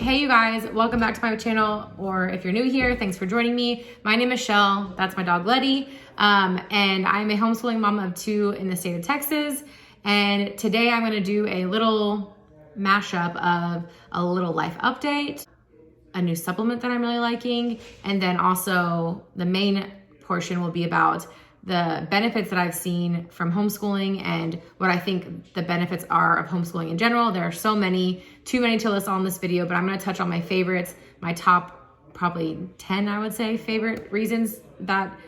Hey you guys, welcome back to my channel, or if you're new here, thanks for joining me. My name is Shell, that's my dog Letty, and I'm a homeschooling mom of two in the state of Texas, and today I'm gonna do a little mashup of a little life update, a new supplement that I'm really liking, and then also the main portion will be about the benefits that I've seen from homeschooling and what I think the benefits are of homeschooling in general. There are so many, too many to list on this video, but I'm gonna touch on my favorites, my top probably 10, I would say, favorite reasons that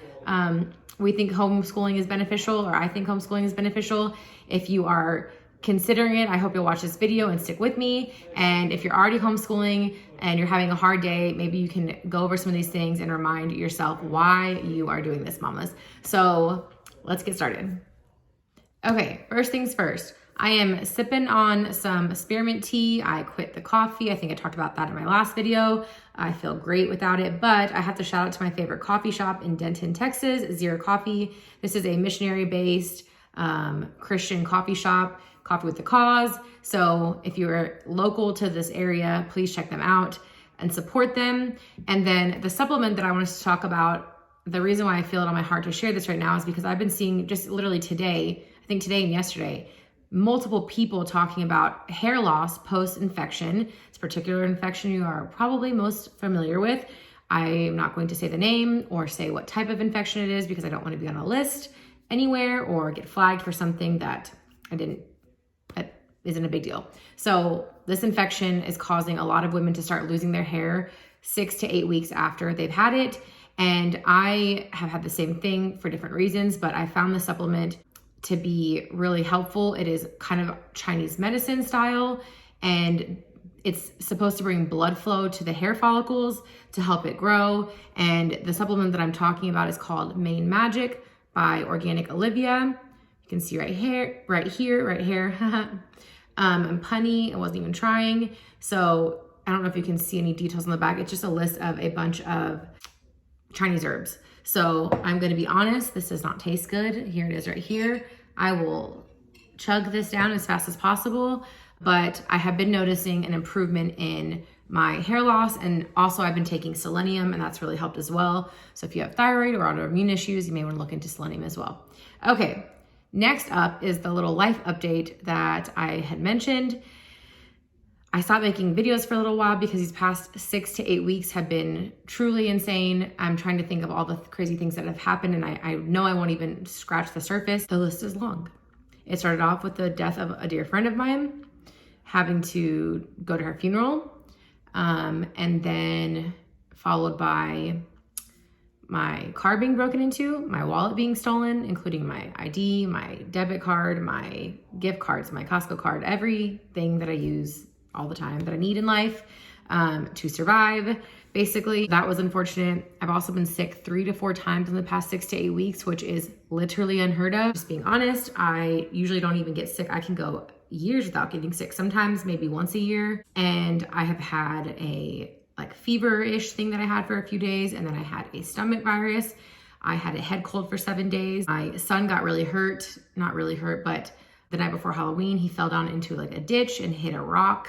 we think homeschooling is beneficial, or I think homeschooling is beneficial. If you are considering it, I hope you'll watch this video and stick with me. And if you're already homeschooling and you're having a hard day, maybe you can go over some of these things and remind yourself why you are doing this, mamas. So let's get started. Okay, first things first. I am sipping on some spearmint tea. I quit the coffee. I think I talked about that in my last video. I feel great without it, but I have to shout out to my favorite coffee shop in Denton, Texas, Zero Coffee. This is a missionary-based Christian coffee shop. Coffee with the Cause. So if you're local to this area, please check them out and support them. And then the supplement that I want us to talk about, the reason why I feel it on my heart to share this right now is because I've been seeing just literally today, I think today and yesterday, multiple people talking about hair loss post-infection. It's a particular infection you are probably most familiar with. I'm not going to say the name or say what type of infection it is because I don't want to be on a list anywhere or get flagged for something that isn't a big deal. So this infection is causing a lot of women to start losing their hair 6 to 8 weeks after they've had it. And I have had the same thing for different reasons, but I found the supplement to be really helpful. It is kind of Chinese medicine style, and it's supposed to bring blood flow to the hair follicles to help it grow. And the supplement that I'm talking about is called Main Magic by Organic Olivia. You can see right here. I'm punny, I wasn't even trying. So I don't know if you can see any details on the back. It's just a list of a bunch of Chinese herbs. So I'm gonna be honest, this does not taste good. Here it is right here. I will chug this down as fast as possible, but I have been noticing an improvement in my hair loss, and also I've been taking selenium, and that's really helped as well. So if you have thyroid or autoimmune issues, you may wanna look into selenium as well. Okay. Next up is the little life update that I had mentioned. I stopped making videos for a little while because these past 6 to 8 weeks have been truly insane. I'm trying to think of all the crazy things that have happened, and I know I won't even scratch the surface. The list is long. It started off with the death of a dear friend of mine, having to go to her funeral, and then followed by my car being broken into, my wallet being stolen, including my ID, my debit card, my gift cards, my Costco card, everything that I use all the time that I need in life to survive. Basically, that was unfortunate. I've also been sick 3 to 4 times in the past 6 to 8 weeks, which is literally unheard of. Just being honest, I usually don't even get sick. I can go years without getting sick, sometimes maybe once a year. And I have had a fever-ish thing that I had for a few days, and then I had a stomach virus. I had a head cold for 7 days. My son got really hurt, not really hurt, but the night before Halloween, he fell down into a ditch and hit a rock.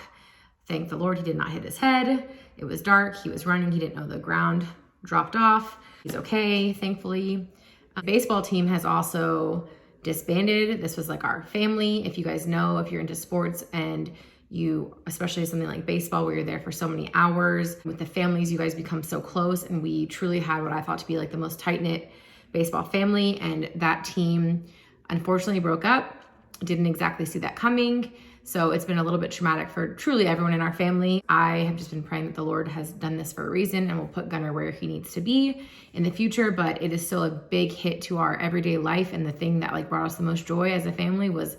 Thank the Lord he did not hit his head. It was dark, he was running, he didn't know the ground dropped off. He's okay, thankfully. The baseball team has also disbanded. This was our family. If you guys know, if you're into sports and you, especially something like baseball where you're there for so many hours with the families, you guys become so close, and we truly had what I thought to be the most tight-knit baseball family, and that team unfortunately broke up. Didn't exactly see that coming, so it's been a little bit traumatic for truly everyone in our family. I have just been praying that the Lord has done this for a reason and will put Gunnar where he needs to be in the future, but it is still a big hit to our everyday life, and the thing that brought us the most joy as a family was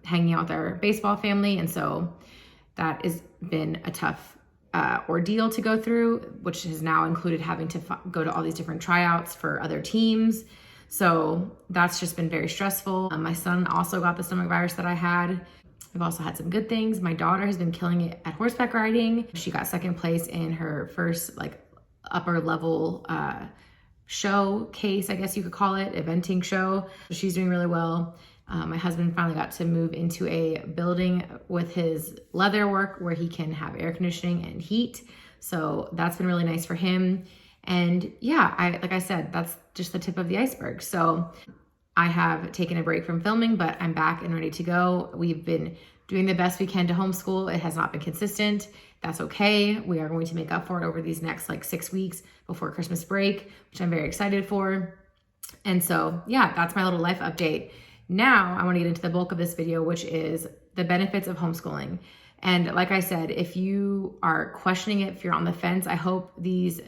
hanging out with our baseball family. And so that has been a tough ordeal to go through, which has now included having to go to all these different tryouts for other teams. So that's just been very stressful. My son also got the stomach virus that I had. I've also had some good things. My daughter has been killing it at horseback riding. She got 2nd place in her first upper level showcase, I guess you could call it, eventing show. She's doing really well. My husband finally got to move into a building with his leather work where he can have air conditioning and heat. So that's been really nice for him. And yeah, like I said, that's just the tip of the iceberg. So I have taken a break from filming, but I'm back and ready to go. We've been doing the best we can to homeschool. It has not been consistent. That's okay. We are going to make up for it over these next like 6 weeks before Christmas break, which I'm very excited for. And so, yeah, that's my little life update. Now I want to get into the bulk of this video, which is the benefits of homeschooling. And like I said, if you are questioning it, if you're on the fence, I hope these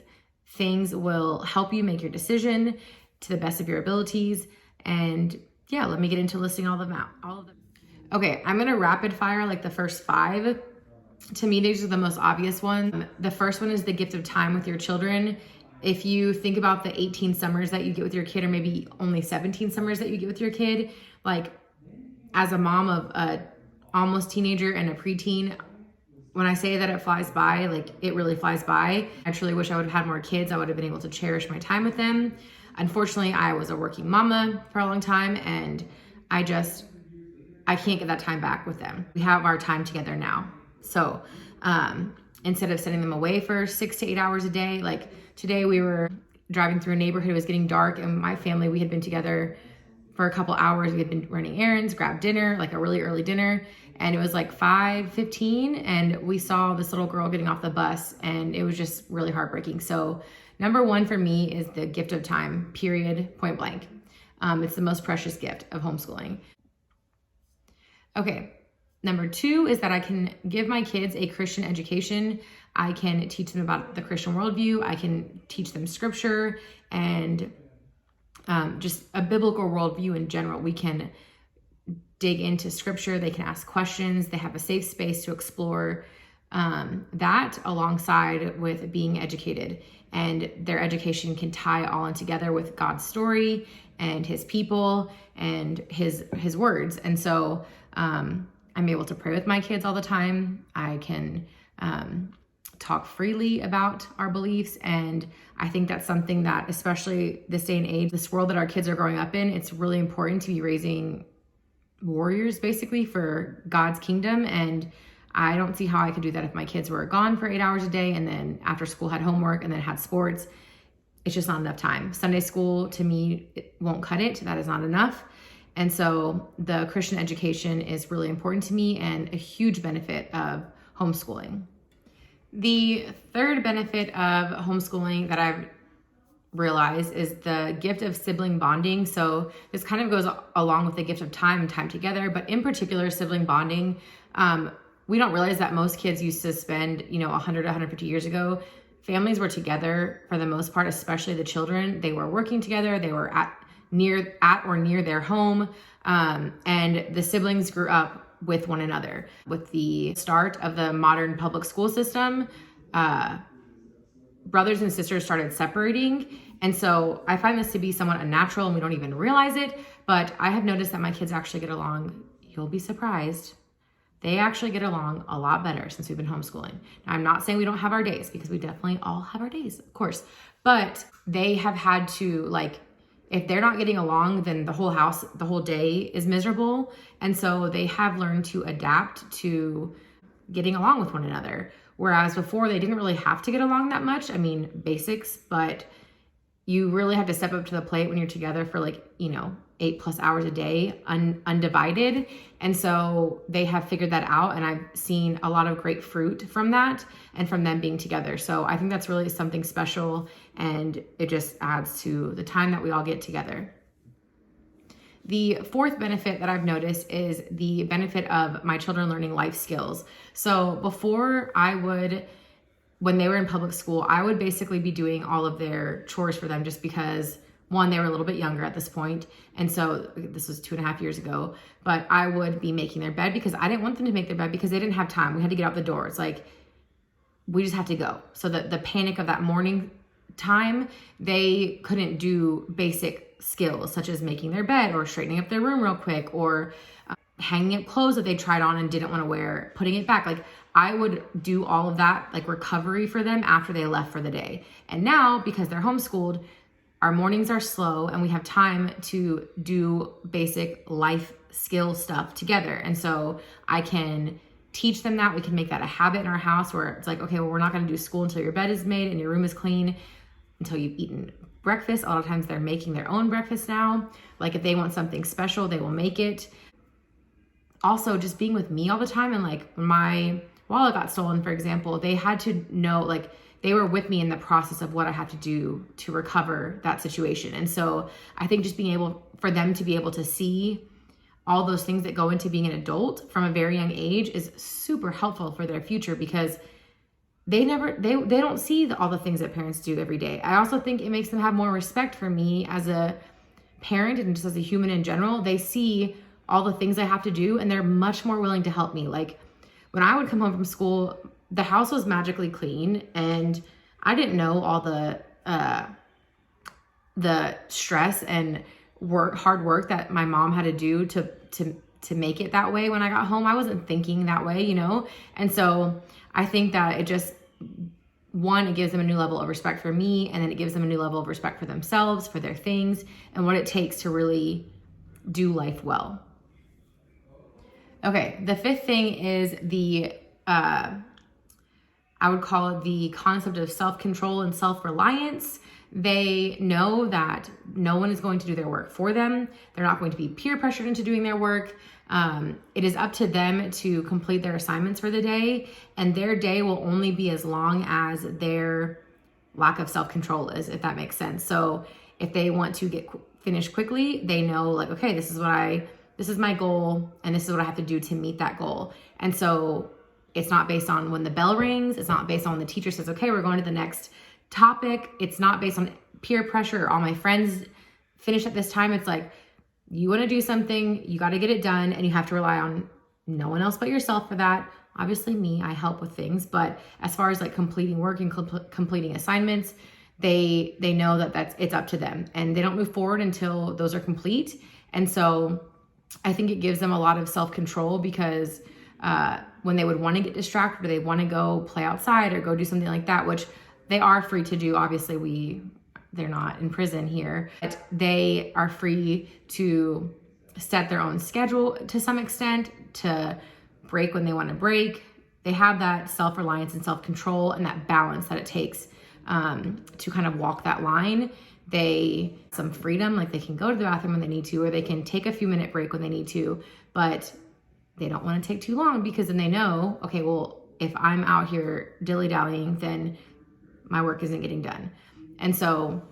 things will help you make your decision to the best of your abilities. And yeah, let me get into listing all of them. Okay, I'm gonna rapid fire like the first 5. To me, these are the most obvious ones. The first one is the gift of time with your children. If you think about the 18 summers that you get with your kid, or maybe only 17 summers that you get with your kid, like as a mom of a almost teenager and a preteen, when I say that it flies by, like it really flies by. I truly wish I would have had more kids. I would have been able to cherish my time with them. Unfortunately, I was a working mama for a long time, and I can't get that time back with them. We have our time together now. So instead of sending them away for 6 to 8 hours a day, like today we were driving through a neighborhood, it was getting dark, and my family, we had been together for a couple hours. We had been running errands, grabbed dinner, like a really early dinner, and it was like 5:15, and we saw this little girl getting off the bus, and it was just really heartbreaking. So number 1 for me is the gift of time, period, point blank. It's the most precious gift of homeschooling. Okay, number 2 is that I can give my kids a Christian education. I can teach them about the Christian worldview. I can teach them scripture and just a biblical worldview in general. We can dig into scripture. They can ask questions. They have a safe space to explore that alongside with being educated. And their education can tie all in together with God's story and his people and his words. And so I'm able to pray with my kids all the time. I can talk freely about our beliefs. And I think that's something that, especially this day and age, this world that our kids are growing up in, it's really important to be raising warriors basically for God's kingdom. And I don't see how I could do that if my kids were gone for 8 hours a day and then after school had homework and then had sports. It's just not enough time. Sunday school to me, it won't cut it. That is not enough. And so the Christian education is really important to me and a huge benefit of homeschooling. The third benefit of homeschooling that I've realized is the gift of sibling bonding. So this kind of goes along with the gift of time and time together, but in particular, sibling bonding. We don't realize that most kids used to spend, 100 to 150 years ago, families were together for the most part, especially the children. They were working together. They were at or near their home. And the siblings grew up with one another. With the start of the modern public school system, brothers and sisters started separating. And so I find this to be somewhat unnatural and we don't even realize it. But I have noticed that my kids actually get along. You'll be surprised. They actually get along a lot better since we've been homeschooling. Now, I'm not saying we don't have our days, because we definitely all have our days, of course. But they have had to, if they're not getting along, then the whole house, the whole day is miserable. And so they have learned to adapt to getting along with one another. Whereas before, they didn't really have to get along that much. I mean, basics, but you really have to step up to the plate when you're together for 8+ hours a day, undivided. And so they have figured that out. And I've seen a lot of great fruit from that and from them being together. So I think that's really something special. And it just adds to the time that we all get together. The fourth benefit that I've noticed is the benefit of my children learning life skills. So before when they were in public school, I would basically be doing all of their chores for them just because, one, they were a little bit younger at this point. And so this was 2.5 years ago, but I would be making their bed because I didn't want them to make their bed because they didn't have time. We had to get out the door. It's like, we just have to go. So the panic of that morning time, they couldn't do basic skills such as making their bed or straightening up their room real quick or hanging up clothes that they tried on and didn't want to wear, putting it back. I would do all of that, recovery for them after they left for the day. And now, because they're homeschooled, our mornings are slow and we have time to do basic life skill stuff together. And so I can teach them that. We can make that a habit in our house where it's like, okay, well, we're not going to do school until your bed is made and your room is clean, until you've eaten breakfast. A lot of times they're making their own breakfast now. Like if they want something special, they will make it. Also, just being with me all the time. And like when my wallet got stolen, for example, they had to know, like they were with me in the process of what I had to do to recover that situation. And so I think just being able for them to be able to see all those things that go into being an adult from a very young age is super helpful for their future, because they don't see all the things that parents do every day. I also think it makes them have more respect for me as a parent and just as a human in general. They see all the things I have to do and they're much more willing to help me. Like when I would come home from school, the house was magically clean and I didn't know all the stress and hard work that my mom had to do to make it that way when I got home. I wasn't thinking that way, you know? And so I think that it just, one, it gives them a new level of respect for me, and then it gives them a new level of respect for themselves, for their things, and what it takes to really do life well. Okay, the fifth thing is I would call it the concept of self-control and self-reliance. They know that no one is going to do their work for them. They're not going to be peer pressured into doing their work. It is up to them to complete their assignments for the day, and their day will only be as long as their lack of self-control is, if that makes sense. So if they want to get finished quickly, they know like, okay, this is my goal and this is what I have to do to meet that goal. And so it's not based on when the bell rings. It's not based on when the teacher says, okay, we're going to the next topic. It's not based on peer pressure or all my friends finish at this time. It's like, you want to do something, you got to get it done, and you have to rely on no one else but yourself for that. Obviously me, I help with things, but as far as like completing work and completing assignments, they know that it's up to them, and they don't move forward until those are complete. And so I think it gives them a lot of self-control, because when they would want to get distracted or they want to go play outside or go do something like that, which they are free to do. Obviously they're not in prison here, but they are free to set their own schedule to some extent, to break when they want to break. They have that self-reliance and self-control and that balance that it takes to kind of walk that line. They some freedom, like they can go to the bathroom when they need to, or they can take a few minute break when they need to, but they don't want to take too long, because then they know, okay, well, if I'm out here dilly-dallying, then my work isn't getting done. And so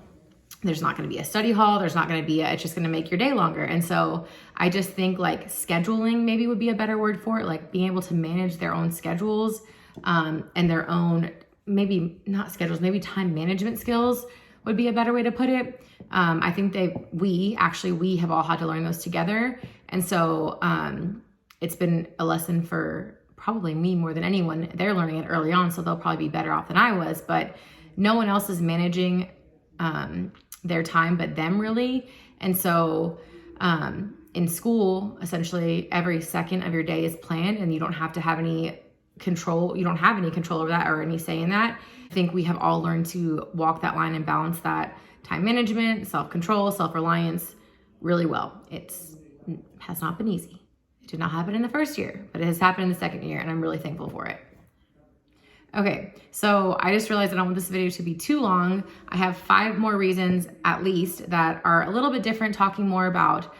there's not going to be a study hall. There's not going to be it's just going to make your day longer. And so I just think like scheduling maybe would be a better word for it. Like being able to manage their own schedules and their own, maybe not schedules, maybe time management skills would be a better way to put it. I think we have all had to learn those together. And so it's been a lesson for probably me more than anyone. They're learning it early on, so they'll probably be better off than I was, but no one else is managing their time but them, really. And so in school, essentially every second of your day is planned, and you don't have to have any control. You don't have any control over that or any say in that. I think we have all learned to walk that line and balance that time management, self-control, self-reliance really well. It has not been easy. It did not happen in the first year, but it has happened in the second year, and I'm really thankful for it. Okay, so I just realized I don't want this video to be too long. I have 5 more reasons at least that are a little bit different, talking more about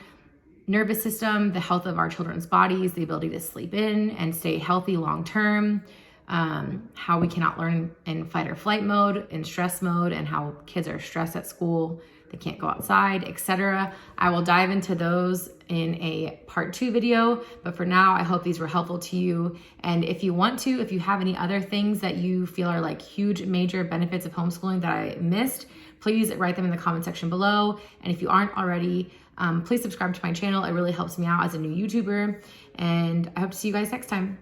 nervous system, the health of our children's bodies, the ability to sleep in and stay healthy long-term, how we cannot learn in fight or flight mode, in stress mode, and how kids are stressed at school, they can't go outside, etc. I will dive into those in a part 2 video, but for now, I hope these were helpful to you. And if you have any other things that you feel are like huge, major benefits of homeschooling that I missed, please write them in the comment section below. And if you aren't already, please subscribe to my channel. It really helps me out as a new YouTuber. And I hope to see you guys next time.